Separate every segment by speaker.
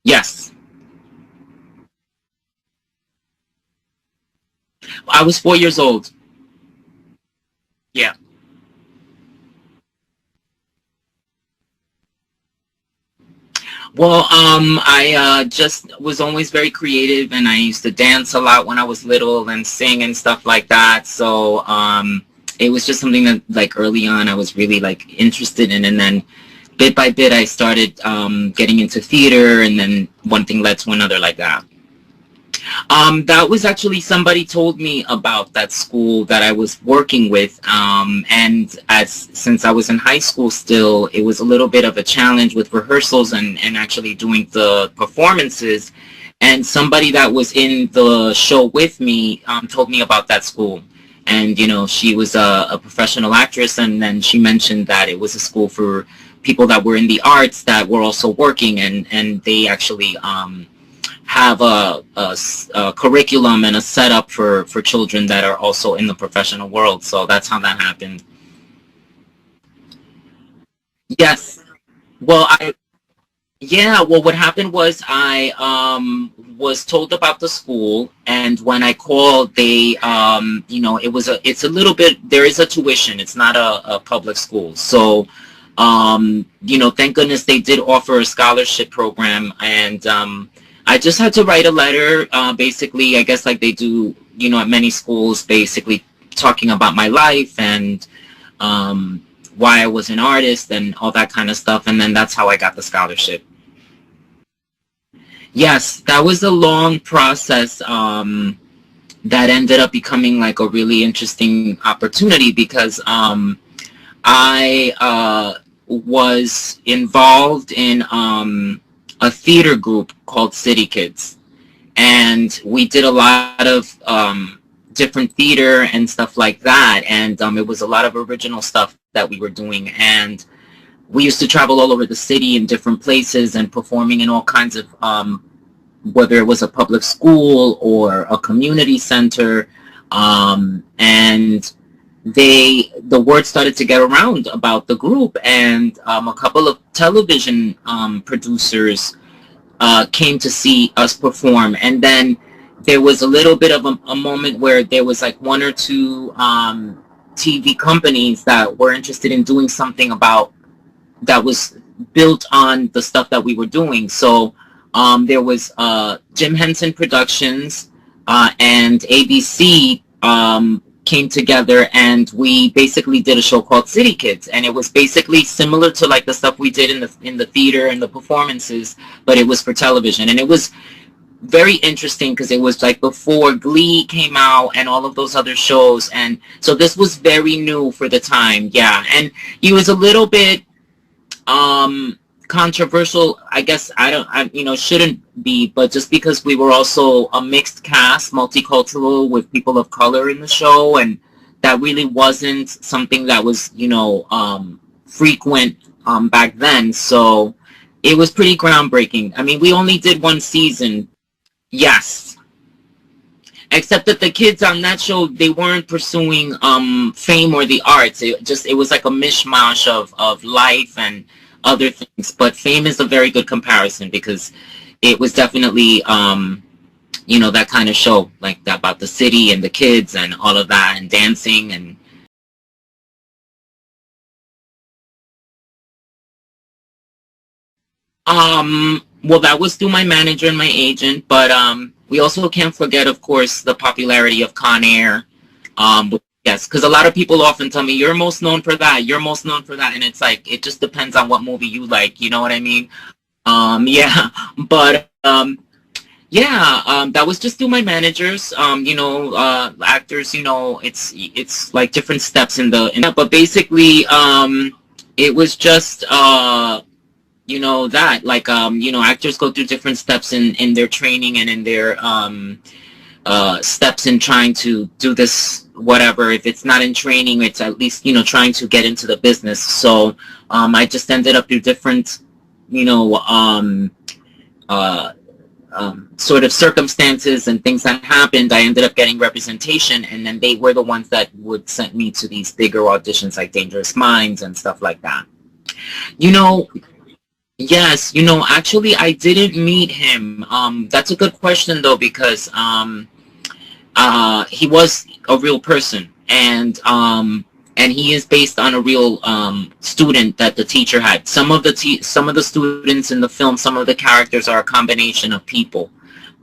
Speaker 1: Yes, I was 4 years old. Yeah. Well, I just was always very creative, and I used to dance a lot when I was little and sing and stuff like that. So it was just something that, like, early on, I was really like interested in, and then bit by bit, I started getting into theater, and then one thing led to another like that. That was actually somebody told me about that school that I was working with, and as since I was in high school still, it was a little bit of a challenge with rehearsals and actually doing the performances. And somebody that was in the show with me told me about that school. And she was a professional actress, and then she mentioned that it was a school for people that were in the arts that were also working, and they actually have a curriculum and a setup for children that are also in the professional world. So that's how that happened. Yes. Well, yeah, well, what happened was I was told about the school, and when I called, they it's a little bit, there is a tuition. It's not a public school. So thank goodness they did offer a scholarship program, and I just had to write a letter, basically, I guess like they do, at many schools, basically talking about my life and why I was an artist and all that kind of stuff, and then that's how I got the scholarship. Yes, that was a long process that ended up becoming like a really interesting opportunity because I was involved in a theater group called City Kids, and we did a lot of different theater and stuff like that, and it was a lot of original stuff that we were doing, and we used to travel all over the city in different places and performing in all kinds of whether it was a public school or a community center, and the word started to get around about the group, and a couple of television producers came to see us perform, and then there was a little bit of a moment where there was like one or two TV companies that were interested in doing something about that was built on the stuff that we were doing. So there was Jim Henson Productions and ABC came together, and we basically did a show called City Kids, and it was basically similar to like the stuff we did in the theater and the performances, but it was for television, and it was very interesting because it was like before Glee came out and all of those other shows, and so this was very new for the time. Yeah, and he was a little bit controversial, I guess. Shouldn't be, but just because we were also a mixed cast, multicultural, with people of color in the show, and that really wasn't something that was frequent back then. So it was pretty groundbreaking. I mean, we only did one season. Yes, except that the kids on that show, they weren't pursuing fame or the arts. It was like a mishmash of life and other things. But fame is a very good comparison because it was definitely that kind of show, like that, about the city and the kids and all of that, and dancing. And well, that was through my manager and my agent, but we also can't forget, of course, the popularity of Con Air. Yes, because a lot of people often tell me, you're most known for that, you're most known for that, and it's like, it just depends on what movie you like, you know what I mean? Yeah, but yeah, that was just through my managers. Actors, it's like different steps in that, but basically, it was just that, like, actors go through different steps in their training and in their steps in trying to do this, whatever. If it's not in training, it's at least trying to get into the business. So I just ended up through different you know uh, sort of circumstances and things that happened. I ended up getting representation, and then they were the ones that would send me to these bigger auditions like Dangerous Minds and stuff like that. you know Yes, actually, I didn't meet him. That's a good question though, because he was a real person, and he is based on a real student that the teacher had. Some of the students in the film, some of the characters are a combination of people,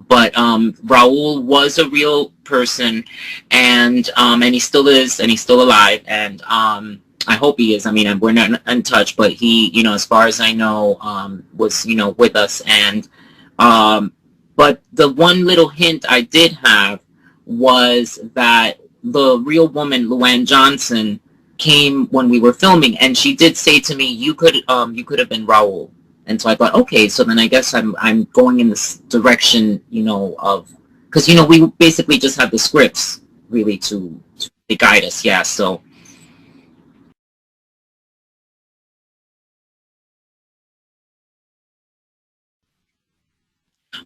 Speaker 1: but Raul was a real person, and he still is, and he's still alive, and I hope he is. I mean, we're not in touch, but he, as far as I know, was with us, and um, but the one little hint I did have was that the real woman, Luann Johnson, came when we were filming, and she did say to me, "You could have been Raul." And so I thought, okay, so then I guess I'm going in this direction, of because we basically just have the scripts really to guide us. Yeah. So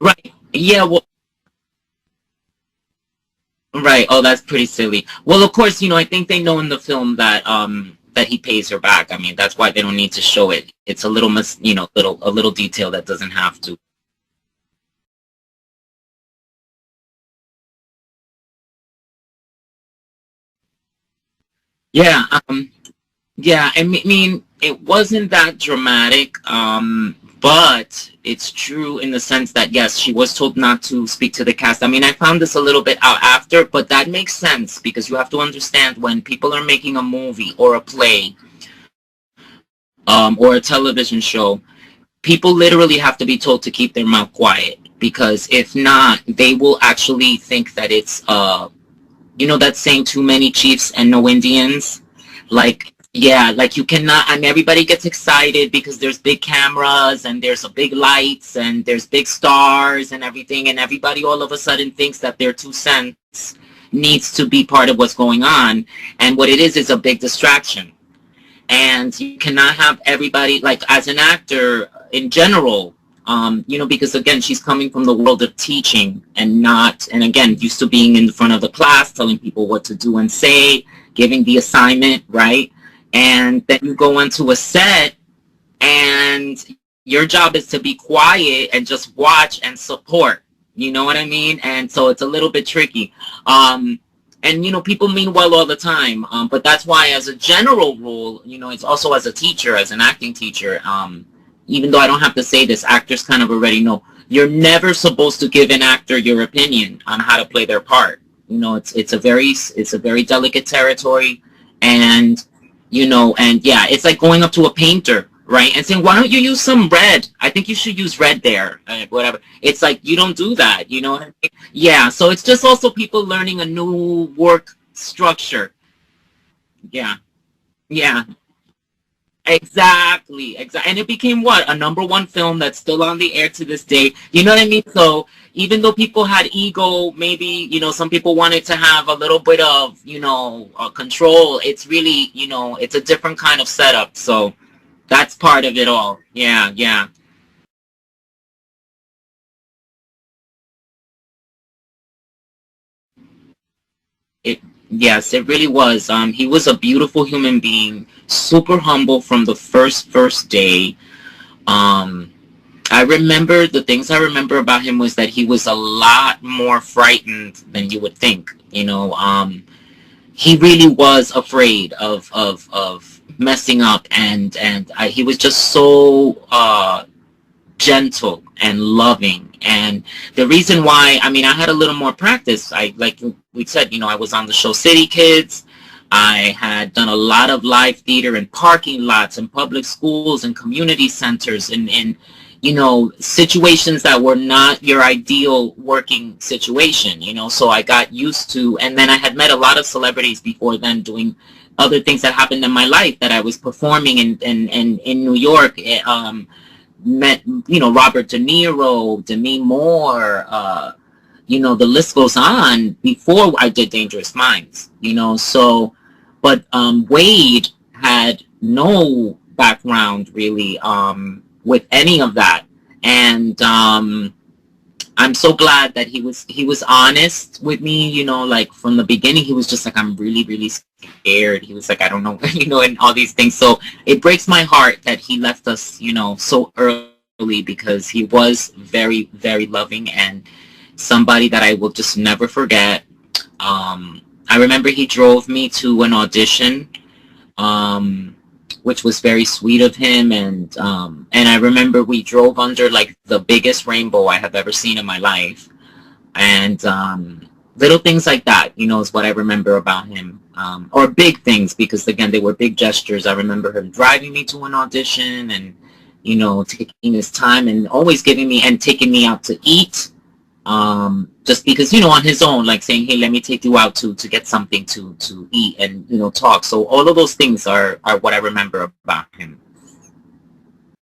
Speaker 1: right. Yeah. Well, right. Oh, that's pretty silly. Well, of course, I think they know in the film that he pays her back. I mean, that's why they don't need to show it. It's a little a little detail that doesn't have to. Yeah. Yeah, I mean, it wasn't that dramatic, but it's true in the sense that, yes, she was told not to speak to the cast. I mean, I found this a little bit out after, but that makes sense because you have to understand when people are making a movie or a play, or a television show, people literally have to be told to keep their mouth quiet because if not, they will actually think that it's, that saying too many chiefs and no Indians. Like, yeah, like you cannot, I mean, everybody gets excited because there's big cameras and there's a big lights and there's big stars and everything. And everybody all of a sudden thinks that their 2 cents needs to be part of what's going on. And what it is a big distraction. And you cannot have everybody, like as an actor in general, because again, she's coming from the world of teaching and again, used to being in front of the class, telling people what to do and say, giving the assignment, right? And then you go into a set and your job is to be quiet and just watch and support. You know what I mean? And so it's a little bit tricky. And people mean well all the time, but that's why as a general rule, it's also as a teacher, as an acting teacher, even though I don't have to say this, actors kind of already know, you're never supposed to give an actor your opinion on how to play their part. It's a very delicate territory, and and yeah, it's like going up to a painter, right, and saying, why don't you use some red? I think you should use red there, whatever. It's like you don't do that, what I mean? Yeah, so it's just also people learning a new work structure. Yeah, yeah, exactly. And it became what, a #1 film that's still on the air to this day. You know what I mean? So even though people had ego, maybe some people wanted to have a little bit of control. It's really it's a different kind of setup. So that's part of it all. Yeah, yeah. It Yes, it really was. He was a beautiful human being, super humble from the first day. Um, I remember the things I remember about him was that he was a lot more frightened than you would think. He really was afraid of messing up, and he was just so gentle and loving. And the reason why, I mean, I had a little more practice. I like we said, I was on the show City Kids. I had done a lot of live theater in parking lots and public schools and community centers and situations that were not your ideal working situation, so I got used to, and then I had met a lot of celebrities before then doing other things that happened in my life that I was performing in New York. Met Robert De Niro, Demi Moore, the list goes on before I did Dangerous Minds, so but Wade had no background really with any of that, and I'm so glad that he was honest with me, you know, like from the beginning. He was just like, I'm really, really scared. He was like, I don't know, you know, and all these things. So it breaks my heart that he left us, you know, so early, because he was very, very loving and somebody that I will just never forget. I remember he drove me to an audition, um, which was very sweet of him. And I remember we drove under like the biggest rainbow I have ever seen in my life. And little things like that, you know, is what I remember about him. Or big things, because again, they were big gestures. I remember him driving me to an audition, and, you know, taking his time and always giving me and taking me out to eat. Just because, you know, on his own, like saying, hey, let me take you out to get something to eat and, you know, talk. So all of those things are what I remember about him.